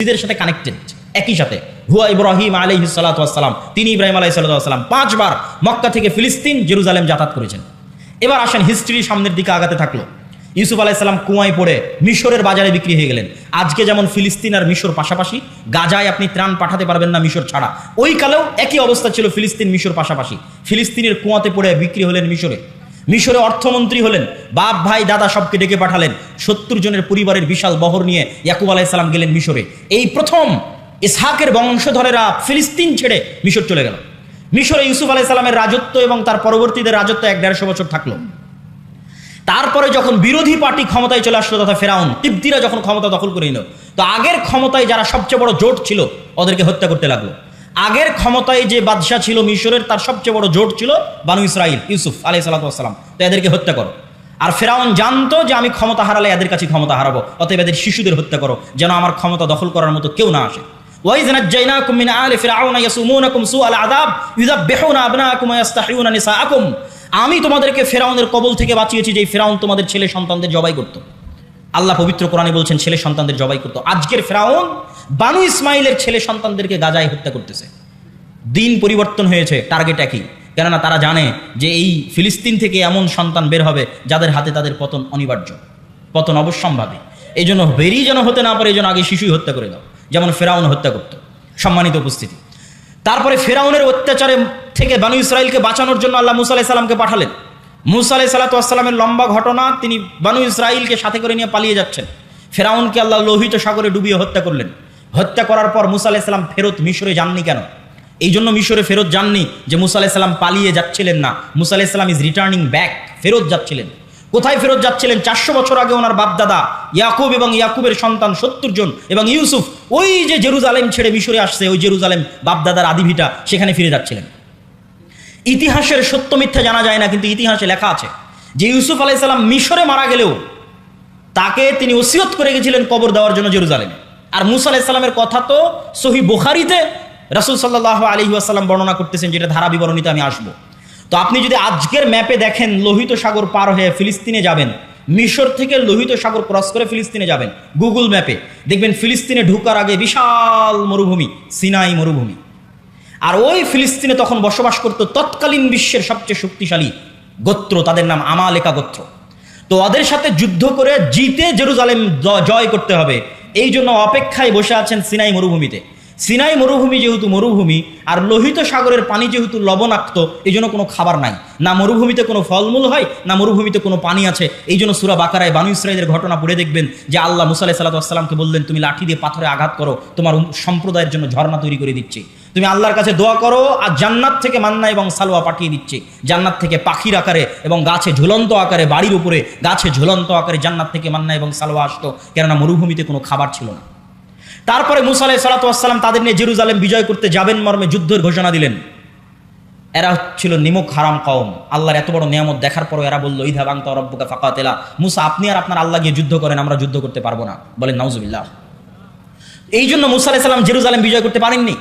এদের সাথে কানেক্টেড একই সাথে। হুয়া ইব্রাহিম আলাইহিস সালাতু ওয়াস সালাম, তিনি ইব্রাহিম আলাইহিস সালাতু ওয়াস সালাম 5 বার মক্কা থেকে ফিলিস্তিন জেরুজালেম যাতায়াত করেছেন। এবার আসেন হিস্ট্রি সামনের দিকে আগাতে থাকলো। ইউসুফ আলাইহিস সালাম কুয়ায় পড়ে মিশরের বাজারে বিক্রি হয়ে গেলেন। আজকে যেমন ফিলিস্তিন আর মিশর পাশাপাশি, গাজায় আপনি ত্রাণ পাঠাতে পারবেন না মিশর ছাড়া, ওই কালেও একই অবস্থা ছিল, ফিলিস্তিন মিশর পাশাপাশি। ফিলিস্তিনের কুয়াতে পড়ে বিক্রি হলেন মিশরে। মিশরে অর্থমন্ত্রী হলেন, বাপ ভাই দাদা সবকে ডেকে পাঠালেন। 70 জনের পরিবারের বিশাল বহর নিয়ে ইয়াকুব আলাইহিস সালাম গেলেন মিশরে। এই প্রথম ইসহাকের বংশধরেরা ফিলিস্তিন ছেড়ে মিশর চলে গেল। মিশরে ইউসুফ আলাইহিস সালামের রাজত্ব এবং তার পরবর্তীদের রাজত্ব 150 বছর থাকলো। তারপরে যখন বিরোধী পার্টি ক্ষমতায় চলে আসলো, তথা ফেরাউন তিব্তিরা যখন ক্ষমতা দখল করে নিল, তো আগের ক্ষমতায় যারা সবচেয়ে বড় জোট ছিল ওদেরকে হত্যা করতে লাগলো। আগের ক্ষমতায় যে বাদশাহ ছিল মিশরের, তার সবচেয়ে বড় জোট ছিল বানু ইসরাইল, ইউসুফ আলাইহিস সালাতু ওয়াস সালাম, তো এদেরকে হত্যা করো। আর ফেরাউন জানতো যে আমি ক্ষমতা হারালে এদের কাছে ক্ষমতা হারাবো, অতএব এদের শিশুদের হত্যা করো, যেন আমার ক্ষমতা দখল করার মতো কেউ না আসে। ওয়াইয নাজ্জাইনাকুম মিন আলি ফিরআউনা ইয়াসুমুনাকুম সুআল আযাব ইউযাববিহুনা আবনাআকুম ওয়া ইস্তাহইউনা নিসাআকুম। আমি তোমাদেরকে ফেরাউনের কবল থেকে বাঁচিয়েছি, যে ফেরাউন তোমাদের ছেলে সন্তানদের জবাই করত। আল্লাহ পবিত্র কোরআনে বলছেন ছেলে সন্তানদের জবাই করত। আজকের ফেরাউন বানু ইসমাইলের ছেলে সন্তানদেরকে গাজায় হত্যা করতেছে। দিন পরিবর্তন হয়েছে, টার্গেট একই। কেননা তারা জানে যে এই ফিলিস্তিন থেকে এমন সন্তান বের হবে যাদের হাতে তাদের পতন অনিবার্য, পতন অবশ্যম্ভাবী। এই জন্য বেরিয়ে যেন হতে না পারে, এই জন্য আগে শিশুই হত্যা করে দাও, যেমন ফেরাউন হত্যা করত। সম্মানিত উপস্থিতি, তারপরে ফেরাউনের অত্যাচারে থেকে বানু ইসরাইলকে বাঁচানোর জন্য আল্লাহ মুসা আলাইহিস সালামকে পাঠালেন। মুসা আলাইহিস সালাতু ওয়াস সালামের লম্বা ঘটনা, তিনি বানু ইসরাইলকে সাথে করে নিয়ে পালিয়ে যাচ্ছেন। ফেরাউনকে আল্লাহ লোহিত সাগরে ডুবিয়ে হত্যা করলেন। হত্যা করার পর মুসা আলাইহিস সালাম ফেরত মিশরে যাননি কেন? এই জন্য মিশরে ফেরত যাননি যে মুসা আলাইহিস সালাম পালিয়ে যাচ্ছিলেন না, মুসা আলাইহিস সালাম ইজ রিটার্নিং ব্যাক, ফেরত যাচ্ছিলেন। কোথায় ফেরত যাচ্ছিলেন? 400 বছর আগে ওনার বাপদাদা ইয়াকুব এবং ইয়াকুবের সন্তান 70 জন এবং ইউসুফ ওই যে জেরুজালেম ছেড়ে মিশরে আসছে, ওই জেরুজালেম বাপদাদার আদিভিটা, সেখানে ফিরে যাচ্ছিলেন। ইতিহাসের সত্য মিথ্যা জানা যায় না, কিন্তু ইতিহাসে লেখা আছে যে ইউসুফ আলাইহিস সালাম মিশরে মারা গেলেও তাকে তিনি ওসিয়ত করে গেছিলেন কবর দেওয়ার জন্য জেরুজালেমে। আর মুসা আলাইহিস সালামের কথা তো সহিহ বুখারীতে রাসূল সাল্লাল্লাহু আলাইহি ওয়াসাল্লাম বর্ণনা করতেছেন, যেটা ধারা বিবরণীতে আমি আসবো। তো আপনি যদি আজকের ম্যাপে দেখেন, লোহিত সাগর পার হয়ে ফিলিস্তিনে যাবেন, মিশর থেকে লোহিত সাগর ক্রস করে ফিলিস্তিনে যাবেন, গুগল ম্যাপে দেখবেন ফিলিস্তিনে ঢোকার আগে বিশাল মরুভূমি, সিনাই মরুভূমি। আর ওই ফিলিস্তিনে তখন বসবাস করত তৎকালীন বিশ্বের সবচেয়ে শক্তিশালী গোত্র, তাদের নাম আমালেকা গোত্র। তো ওদের সাথে যুদ্ধ করে জিতে জেরুজালেম জয় করতে হবে, এই জন্য অপেক্ষায় বসে আছেন সিনাই মরুভূমিতে। সিনাই মরুভূমি যেহেতু মরুভূমি, আর লোহিত সাগরের পানি যেহেতু লবণাক্ত, এই জন্য কোনো খাবার নাই, না মরুভূমিতে কোনো ফলমূল হয়, না মরুভূমিতে কোনো পানি আছে। এই জন্য সূরা বাকারায় বানু ইসরাইলের ঘটনা পড়ে দেখবেন যে আল্লাহ মুসা আলাইহিস সালাতু ওয়াস সালামকে বললেন, তুমি লাঠি দিয়ে পাথরে আঘাত করো, তোমার সম্প্রদায়ের জন্য ঝর্ণা তৈরি করে দিচ্ছি। তুমি আল্লাহর কাছে দোয়া করো, আর জান্নাত থেকে মান্না এবং সালোয়া পাঠিয়ে দিচ্ছে। জান্নাত থেকে পাখির আকারে এবং গাছে ঝুলন্ত আকারে, বাড়ির উপরে গাছে ঝুলন্ত আকারে জান্নাত থেকে মান্না এবং সালোয়া আসতো, কেননা মরুভূমিতে কোনো খাবার ছিল না। তারপরে মুসা আলাইহিস সালাতু ওয়াস সালাম তাদের নিয়ে জেরুজালেম বিজয় করতে যাবেন মর্মে যুদ্ধের ঘোষণা দিলেন। এরা ছিল নিমক হারাম কওম। আল্লাহর এত বড় নিয়ামত দেখার পরও এরা বলল, ইযহাব আনতা রাব্বুকা ফাকাতিলা, মুসা আপনি আর আপনার আল্লাহ গিয়ে যুদ্ধ করেন, আমরা যুদ্ধ করতে পারবো না। বলেন নাউজুবিল্লাহ। এই জন্য মুসা আলাইহিস সালাম জেরুজালেম বিজয় করতে পারেননি।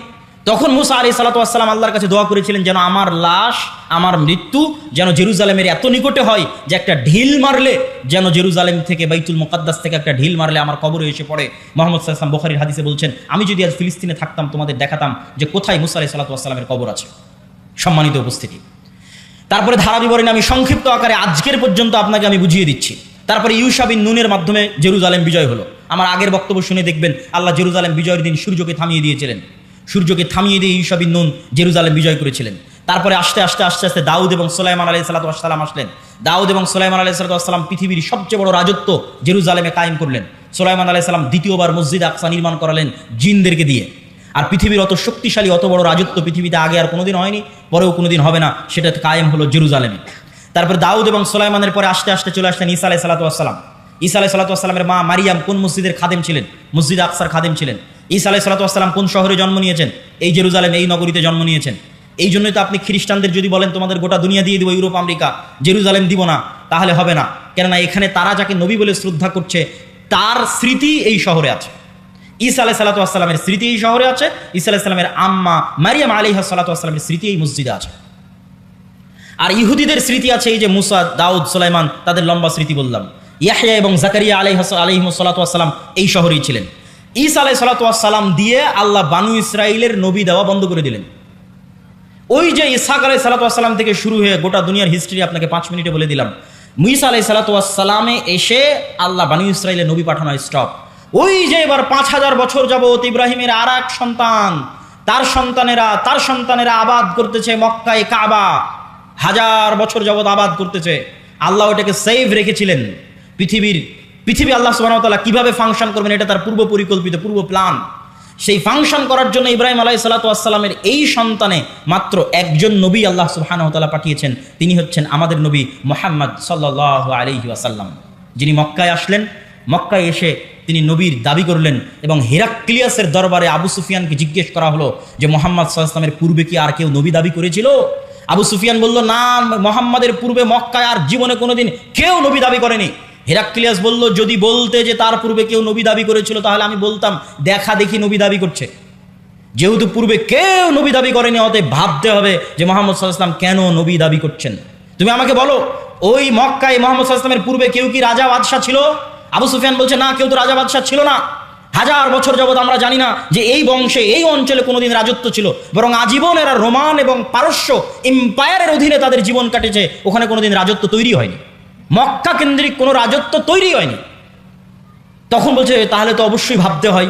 তখন মুসা আলাইহিস সালাতু ওয়াস সালাম আল্লাহর কাছে দোয়া করেছিলেন, যেন আমার লাশ, আমার মৃত্যু যেন জেরুজালেমের এত নিকটে হয় যে একটা ঢিল মারলে, যেন জেরুজালেম থেকে বাইতুল মুকাদ্দাস থেকে একটা ঢিল মারলে আমার কবরে এসে পড়ে। মুহাম্মদ সাল্লাল্লাহু আলাইহি ওয়াসাল্লাম বুখারীর হাদিসে বলছেন, আমি যদি আজ ফিলিস্তিনে থাকতাম তোমাদের দেখাতাম যে কোথায় মুসা আলাইহিস সালাতু ওয়াস সালামের কবর আছে। সম্মানিত উপস্থিতি, তারপরে ধারা বিবরণী আমি সংক্ষিপ্ত আকারে আজকের পর্যন্ত আপনাকে আমি বুঝিয়ে দিচ্ছি। তারপরে ইউশা বিন নুনের মাধ্যমে জেরুজালেম বিজয় হলো। আমার আগের বক্তব্য শুনে দেখবেন আল্লাহ জেরুজালেম বিজয়ের দিন সূর্যকে থামিয়ে দিয়েছিলেন। সূর্যকে থামিয়ে দিয়ে ইউশা বিন নুন জেরুজালেম বিজয় করেছিলেন। তারপরে আস্তে আস্তে দাউদ এবং সুলাইমান আলাইহিস সালাতু ওয়াস সালাম আসলেন। দাউদ এবং সুলাইমান আলাইহিস সালাতু ওয়াস সালাম পৃথিবীর সবচেয়ে বড় রাজত্ব জেরুজালেমে কায়েম করলেন। সুলাইমান আলাইহিস সালাম দ্বিতীয়বার মসজিদ আকসা নির্মাণ করালেন জিনদেরকে দিয়ে। আর পৃথিবীর অত শক্তিশালী, অত বড় রাজত্ব পৃথিবীতে আগে আর কোনোদিন হয়নি, পরেও কোনোদিন হবে না, সেটা কায়েম হলো জেরুজালেমে। তারপরে দাউদ এবং সুলাইমানের পরে আস্তে চলে আসলেন ঈসা আলাইহিস সালাতু ওয়াস সালাম। ঈসা আলাইহিস সালাতু ওয়াস সালামের মা মারিয়াম কোন মসজিদের খাদেম ছিলেন? মসজিদ আকসার খাদেম ছিলেন। ঈসা আলাইহিস সালাতু ওয়াস সালাম কোন শহরে জন্ম নিয়েছেন? এই জেরুজালেম, এই নগরীতে জন্ম নিয়েছেন। এই জন্যই তো আপনি খ্রিস্টানদের যদি বলেন তোমাদের গোটা দুনিয়া দিয়ে দিব, ইউরোপ আমেরিকা, জেরুজালেম দিব না, তাহলে হবে না। কেননা এখানে তারা যাকে নবী বলে শ্রদ্ধা করছে তার স্মৃতি এই শহরে আছে। ঈসা আলাইহিস সালাতু ওয়াস সালামের স্মৃতি এই শহরে আছে। ঈসা আলাইহিস সালামের আম্মা মারিয়াম আলাইহিস সালাতু ওয়াস সালামের স্মৃতি এই মসজিদে আছে। আর ইহুদিদের স্মৃতি আছে এই যে মুসা, দাউদ, সুলাইমান, তাদের লম্বা স্মৃতি বললাম। ইয়াহইয়া এবং জাকারিয়া আলাইহিস সালাতু ওয়াস সালাম এই শহরেই ছিলেন। ঈসা আলাইহিস সালাম দিয়ে আল্লাহ বানু ইসরাইলের নবী দেওয়া বন্ধ করে দিলেন। ওই যে ইসহাক আলাইহিস সালাম থেকে শুরু হয়ে গোটা দুনিয়ার হিস্ট্রি আপনাকে 5 মিনিটে বলে দিলাম। ঈসা আলাইহিস সালামে এসে আল্লাহ বানু ইসরাইলের নবী পাঠানো স্টপ। ওই যে এবার 5000 বছর যাবত ইব্রাহিমের আর এক সন্তান, তার সন্তানেরা আবাদ করতেছে মক্কায় কাবা, 1000 বছর যাবত আবাদ করতেছে। আল্লাহ ওটাকে সেভ রেখেছিলেন। পৃথিবী আল্লাহ সুবহানাহু ওয়া তাআলা কিভাবে ফাংশন করবেন এটা তার পূর্ব পরিকল্পিত, পূর্ব প্ল্যান। সেই ফাংশন করার জন্য ইব্রাহিম আলাইহিস সালামের এই সন্তানে মাত্র একজন নবী আল্লাহ সুবহানাহু ওয়া তাআলা পাঠিয়েছেন, তিনি হচ্ছেন আমাদের নবী মুহাম্মদ সাল্লাল্লাহু আলাইহি ওয়াসাল্লাম, যিনি মক্কায় আসলেন। মক্কায় এসে তিনি নবীর দাবি করলেন এবং হেরাক্লিয়াসের দরবারে আবু সুফিয়ানকে জিজ্ঞেস করা হলো যে মুহাম্মদ সাল্লাল্লাহু আলাইহি ওয়াসাল্লামের পূর্বে কি আর কেউ নবী দাবি করেছিল? আবু সুফিয়ান বলল, না, মুহাম্মাদের পূর্বে মক্কায় আর জীবনে কোনোদিন কেউ নবী দাবি করেনি। হেরাক্লিয়াস বলল, যদি বলতে যে তার পূর্বে কেউ নবী দাবি করেছিল তাহলে আমি বলতাম দেখা দেখি নবী দাবি করছে। যেহেতু পূর্বে কেউ নবী দাবি করেনি, অতএব ভাবতে হবে যে মুহাম্মদ সাল্লাল্লাহু আলাইহি ওয়াসাল্লাম কেন নবী দাবি করছেন। তুমি আমাকে বলো, ওই মক্কায় মুহাম্মদ সাল্লাল্লাহু আলাইহি ওয়াসাল্লামের পূর্বে কেউ কি রাজা বাদশাহ ছিল? আবু সুফিয়ান বলছে, না, কেউ তো রাজা বাদশাহ ছিল না। 1000 বছর যাবত আমরা জানি না যে এই বংশে এই অঞ্চলে কোনোদিন রাজত্ব ছিল, বরং আজীবন এরা রোমান এবং পারস্য এম্পায়ারের অধীনে তাদের জীবন কাটেছে, ওখানে কোনোদিন রাজত্ব তৈরি হয়নি, মক্কা কেন্দ্রিক কোনো রাজত্ব তৈরি হয়নি। তখন বলছে, তাহলে তো অবশ্যই ভাবতে হয়,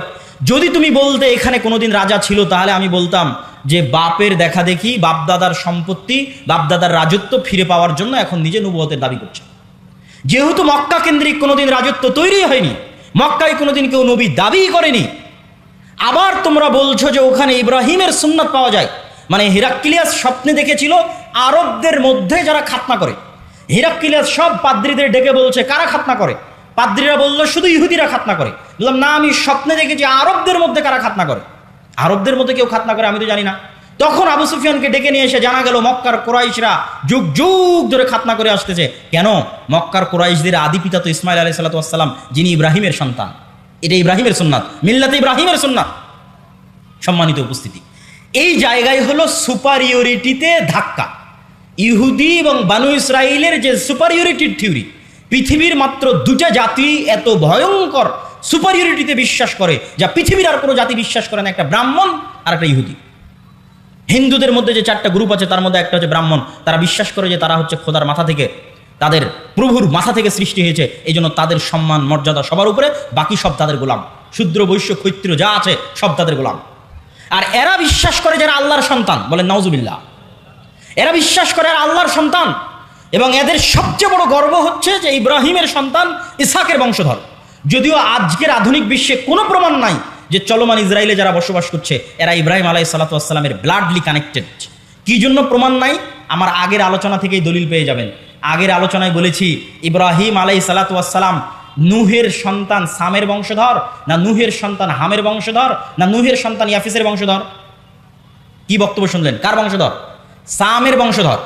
যদি তুমি বলতে এখানে কোনোদিন রাজা ছিল তাহলে আমি বলতাম যে বাপের দেখা দেখি বাপদাদার সম্পত্তি, বাপদাদার রাজত্ব ফিরে পাওয়ার জন্য এখন নিজে নবুয়তের দাবি করছে। যেহেতু মক্কা কেন্দ্রিক কোনোদিন রাজত্ব তৈরি হয়নি, মক্কায় কোনোদিন কেউ নবী দাবি করেনি, আবার তোমরা বলছো যে ওখানে ইব্রাহিমের সুন্নাত পাওয়া যায়, মানে হেরাক্লিয়াস স্বপ্নে দেখেছিল আরবদের মধ্যে যারা খাতনা করে। হেরাক্লিয়াস সব পাদ্রীদের ডেকে বলছে, কারা খাতনা করে? পাদ্রীরা বললো শুধু ইহুদিরা খাতনা করে। বললাম, না, আমি স্বপ্নে দেখেছি আরবদের মধ্যে কারা খাতনা করে। আরবদের মধ্যে কেউ খাতনা করে আমি তো জানি না। তখন আবু সুফিয়ানকে ডেকে নিয়ে এসে জানা গেল মক্কার কুরাইশরা যুগ যুগ ধরে খাতনা করে আসতেছে। কেন? মক্কার কুরাইশদের আদি পিতা তো ইসমাইল আলাইহিস সালাম, যিনি ইব্রাহিমের সন্তান। এটা ইব্রাহিমের সুন্নাত, মিল্লাতে ইব্রাহিমের সুন্নাত। সম্মানিত উপস্থিতি, এই জায়গায় হলো সুপারিয়রিটিতে ধাক্কা। ইহুদি এবং বানু ইসরাইলের যে সুপারিয়রিটির থিওরি, পৃথিবীর মাত্র 2টা জাতি এত ভয়ঙ্কর সুপারিয়রিটিতে বিশ্বাস করে যা পৃথিবীর আর কোনো জাতি বিশ্বাস করে না, একটা ব্রাহ্মণ আর একটা ইহুদি। হিন্দুদের মধ্যে যে 4টা গ্রুপ আছে তার মধ্যে একটা হচ্ছে ব্রাহ্মণ। তারা বিশ্বাস করে যে তারা হচ্ছে খোদার মাথা থেকে, তাদের প্রভুর মাথা থেকে সৃষ্টি হয়েছে, এই জন্য তাদের সম্মান মর্যাদা সবার উপরে, বাকি সব তাদের গোলাম। শূদ্র বৈশ্য ক্ষত্রিয় যা আছে সব তাদের গোলাম। আর এরা বিশ্বাস করে যারা আল্লাহর সন্তান, বলেন নাউজুবিল্লাহ, এরা বিশ্বাস করে আল্লাহর সন্তান, এবং এদের সবচেয়ে বড় গর্ব হচ্ছে যে ইব্রাহিমের সন্তান ইসহাকের বংশধর। যদিও আজকের আধুনিক বিশ্বে কোনো প্রমাণ নাই যে চলমান ইসরায়েলে যারা বসবাস করছে এরা ইব্রাহিম আলাইহিস সালামের ব্লাডলি কানেক্টেড। কি জন্য প্রমাণ নাই? আমার আগের আলোচনা থেকেই দলিল পেয়ে যাবেন। আগের আলোচনায় বলেছি ইব্রাহিম আলাইহিস সালাম নূহের সন্তান সামের বংশধর, না নূহের সন্তান হামের বংশধর, না নূহের সন্তান ইয়াফিসের বংশধর? কি বক্তব্য শুনলেন? কার বংশধর? সামের বংশধর।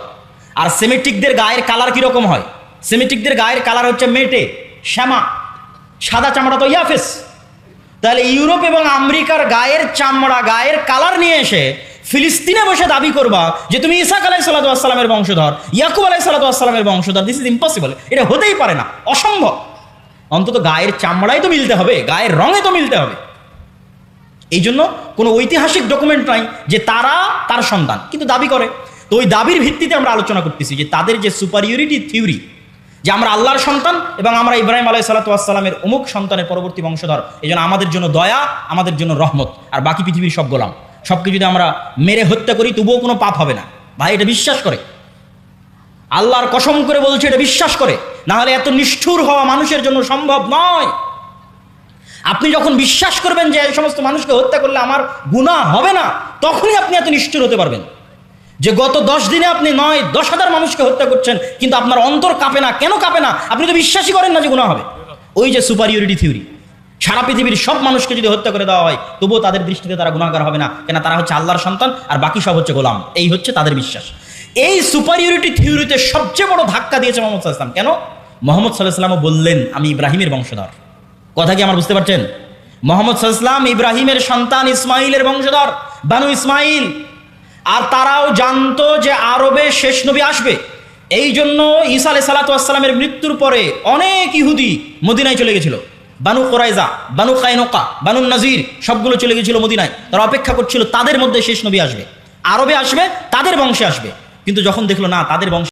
আর সেমিটিকদের গায়ের কালার কিরকম হয়? সেমিটিকদের গায়ের কালার হচ্ছে মেটে, শ্যামা, সাদা চামড়া তো ইয়াফিস। তাহলে ইউরোপ এবং আমেরিকার গায়ের চামড়া, গায়ের কালার নিয়ে এসে ফিলিস্তিনে বসে দাবি করবা যে তুমি ইসহাক আলাইহিস সালামের বংশধর, ইয়াকুব আলাইহিস সালামের বংশধর। দিস ইজ ইম্পসিবল, এটা হতেই পারে না, অসম্ভব। অন্তত গায়ের চামড়াই তো মিলতে হবে, গায়ের রঙে তো মিলতে হবে। এই জন্য কোনো ঐতিহাসিক ডকুমেন্ট নাই যে তারা তার সন্তান, কিন্তু দাবি করে। তো ওই দাবির ভিত্তিতে আমরা আলোচনা করতেছি যে তাদের যে সুপারিয়রিটি থিওরি, যে আমরা আল্লাহর সন্তান এবং আমরা ইব্রাহিম আলাইহিস সালামের অমুক সন্তানের পরবর্তী বংশধর, এই জন্য আমাদের জন্য দয়া, আমাদের জন্য রহমত, আর বাকি পৃথিবীর সব গোলাম। সবকে যদি আমরা মেরে হত্যা করি তবুও কোনো পাপ হবে না। ভাই, এটা বিশ্বাস করে, আল্লাহর কসম করে বলছে এটা বিশ্বাস করে, না হলে এত নিষ্ঠুর হওয়া মানুষের জন্য সম্ভব নয়। আপনি যখন বিশ্বাস করবেন যে এই সমস্ত মানুষকে হত্যা করলে আমার গুনাহ হবে না, তখনই আপনি এত নিষ্ঠুর হতে পারবেন। যে গত 10 দিনে আপনি 9-10 হাজার মানুষকে হত্যা করছেন, কিন্তু আপনার অন্তর কাঁপে না। কেন কাঁপে না? আপনি তো বিশ্বাসই করেন না যে গুনাহ হবে। ওই যে সুপারিয়রিটি থিওরি, সারা পৃথিবীর সব মানুষকে যদি হত্যা করে দেওয়া হয় তবুও তাদের দৃষ্টিতে তারা গুনাহগার হবে না, কেন? তারা হচ্ছে আল্লাহর সন্তান আর বাকি সব হচ্ছে গোলাম। এই হচ্ছে তাদের বিশ্বাস। এই সুপারিয়রিটি থিওরিতে সবচেয়ে বড় ধাক্কা দিয়েছে মুহাম্মদ সাল্লাল্লাহু আলাইহি ওয়াসাল্লাম। কেন? মুহাম্মদ সাল্লাল্লাহু আলাইহি ওয়াসাল্লাম বললেন আমি ইব্রাহিমের বংশধর। কথা কি আমার বুঝতে পারছেন? মুহাম্মদ সাল্লাল্লাহু আলাইহি ওয়াসাল্লাম ইব্রাহিমের সন্তান, ইসমাইলের বংশধর, বানু ইসমাইল। আর তারাও জানতো যে আরবে শেষ নবী আসবে। এই জন্য ঈসা আলাইহিস সালামের মৃত্যুর পরে অনেক ইহুদি মদিনায় চলে গেছিল। বানু কোরাইজা, বানু কায়নুকা, বানু নাজির সবগুলো চলে গেছিল মদিনায়। তারা অপেক্ষা করছিল তাদের মধ্যে শেষ নবী আসবে, আরবে আসবে, তাদের বংশে আসবে। কিন্তু যখন দেখলো না তাদের বংশে